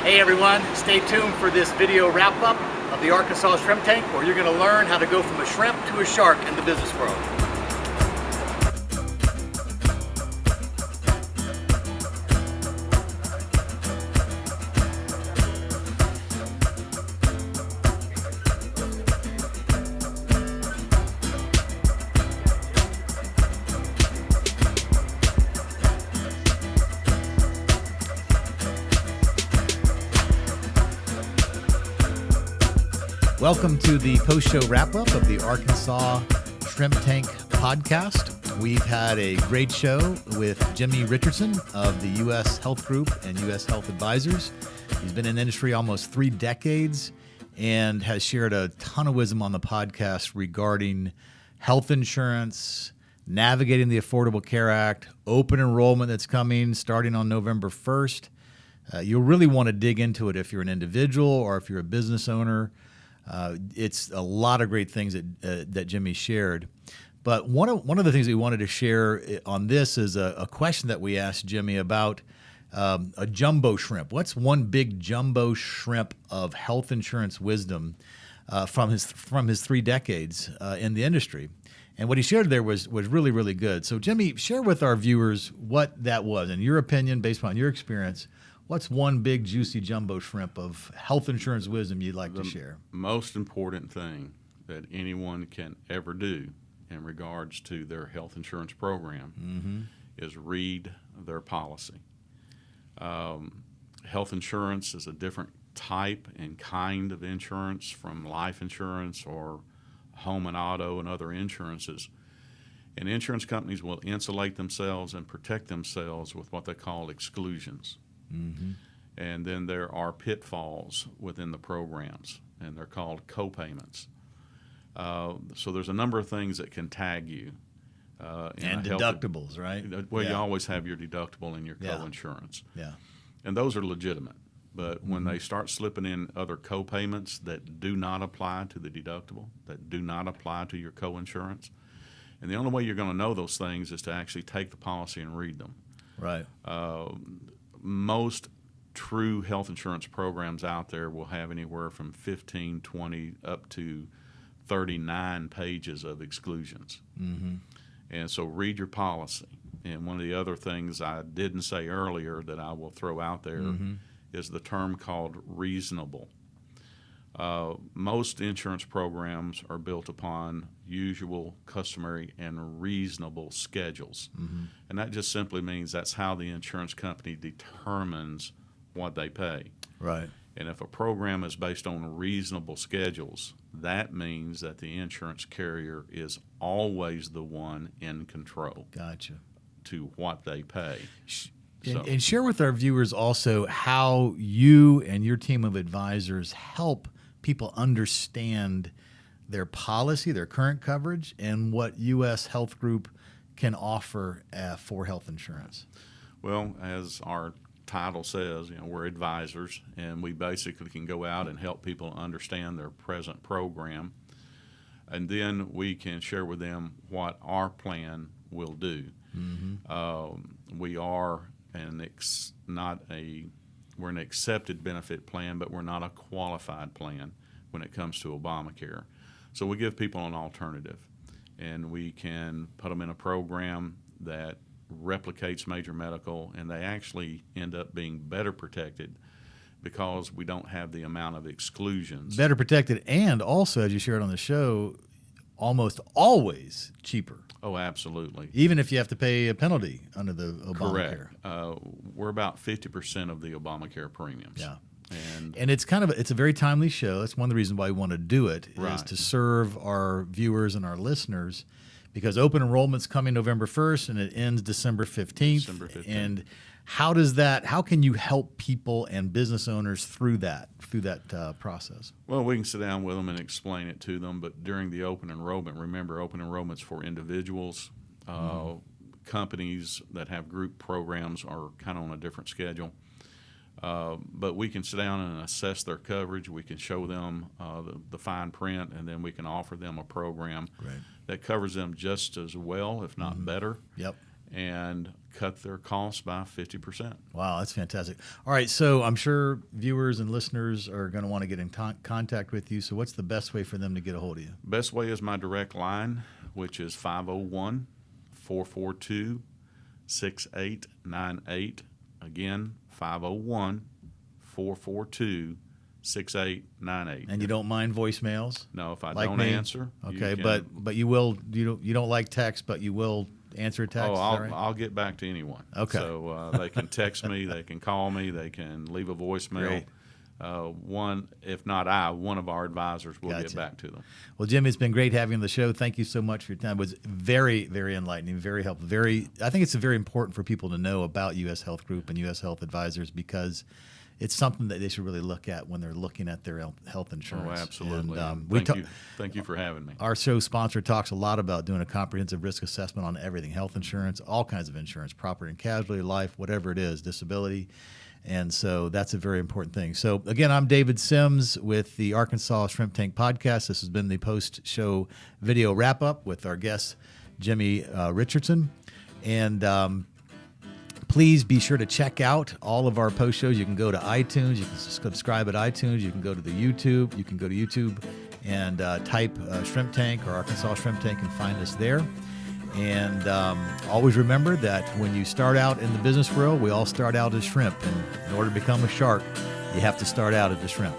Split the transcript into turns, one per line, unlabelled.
Hey everyone, stay tuned for this video wrap-up of the Arkansas Shrimp Tank, where you're going to learn how to go from a shrimp to a shark in the business world.
Welcome to the post-show wrap-up of the Arkansas Shrimp Tank podcast. We've had a great show with Jimmy Richardson of the US Heath Group and US Health Advisors. He's been in the industry almost 3 decades and has shared a ton of wisdom on the podcast regarding health insurance, navigating the Affordable Care Act, open enrollment that's coming starting on November 1st. You'll really want to dig into it if you're an individual or if you're a business owner. It's a lot of great things that Jimmy shared. But one of the things we wanted to share on this is a question that we asked Jimmy about a jumbo shrimp. What's one big jumbo shrimp of health insurance wisdom from his 3 decades in the industry? And what he shared there was really, really good. So Jimmy, share with our viewers what that was. In your opinion, based on your experience, what's one big juicy jumbo shrimp of health insurance wisdom you'd like to share?
The most important thing that anyone can ever do in regards to their health insurance program is read their policy. Health insurance is a different type and kind of insurance from life insurance or home and auto and other insurances. And insurance companies will insulate themselves and protect themselves with what they call exclusions. And then there are pitfalls within the programs, and they're called co-payments. So there's a number of things that can tag you.
And deductibles, right?
Well, you always have your deductible and your co-insurance.
Yeah.
And those are legitimate. But when they start slipping in other co-payments that do not apply to the deductible, that do not apply to your co-insurance, and the only way you're going to know those things is to actually take the policy and read them.
Right.
Most true health insurance programs out there will have anywhere from 15, 20, up to 39 pages of exclusions. And so read your policy. And one of the other things I didn't say earlier that I will throw out there is the term called reasonable. Most insurance programs are built upon usual, customary, and reasonable schedules. And that just simply means that's how the insurance company determines what they pay.
Right.
And if a program is based on reasonable schedules, that means that the insurance carrier is always the one in control.
Gotcha.
To what they pay.
And share with our viewers also how you and your team of advisors help people understand their policy, their current coverage, and what US Health Group can offer for health insurance.
Well, as our title says, we're advisors, and we basically can go out and help people understand their present program, and then we can share with them what our plan will do. We are we're an accepted benefit plan, but we're not a qualified plan when it comes to Obamacare. So we give people an alternative, and we can put them in a program that replicates major medical, and they actually end up being better protected because we don't have the amount of exclusions.
Better protected, and also, as you shared on the show, almost always cheaper.
Oh, absolutely.
Even if you have to pay a penalty under the Obamacare.
Correct. We're about 50% of the Obamacare premiums.
Yeah.
And
it's a very timely show. That's one of the reasons why we want to do it, is to serve our viewers and our listeners, because open enrollment's coming November 1st and it ends December 15th. And how can you help people and business owners through that process?
Well, we can sit down with them and explain it to them, but during the open enrollment, remember, open enrollment's for individuals. Companies that have group programs are kind of on a different schedule. But we can sit down and assess their coverage. We can show them the fine print, and then we can offer them a program that covers them just as well, if not better.
Yep.
And cut their costs by 50%.
Wow, that's fantastic. All right, so I'm sure viewers and listeners are going to want to get in contact with you. So what's the best way for them to get a hold of you?
Best way is my direct line, which is 501-442-6898. Again, 501-442-6898.
And you don't mind voicemails?
No, if I
like
don't
me?
answer.
Okay,
you
but
can,
you will you don't like text, but you will answer a text.
Oh,
is that right?
I'll get back to anyone.
Okay.
So they can text me, they can call me, they can leave a voicemail.
Great.
One of our advisors will
Gotcha.
get back to them.
Well, Jim, it's been great having you on the show. Thank you so much for your time. It was very, very enlightening, very helpful. I think it's very important for people to know about US Health Group and US Health Advisors, because it's something that they should really look at when they're looking at their health insurance.
Oh, absolutely.
And,
Thank you for having me.
Our show sponsor talks a lot about doing a comprehensive risk assessment on everything: health insurance, all kinds of insurance, property and casualty, life, whatever it is, disability. And so that's a very important thing. So again, I'm David Sims with the Arkansas Shrimp Tank Podcast. This has been the post-show video wrap-up with our guest, Jimmy Richardson. And please be sure to check out all of our post shows. You can go to iTunes. You can subscribe at iTunes. You can go to the YouTube. You can go to YouTube and type Shrimp Tank or Arkansas Shrimp Tank and find us there. And always remember that when you start out in the business world, we all start out as shrimp. And in order to become a shark, you have to start out as a shrimp.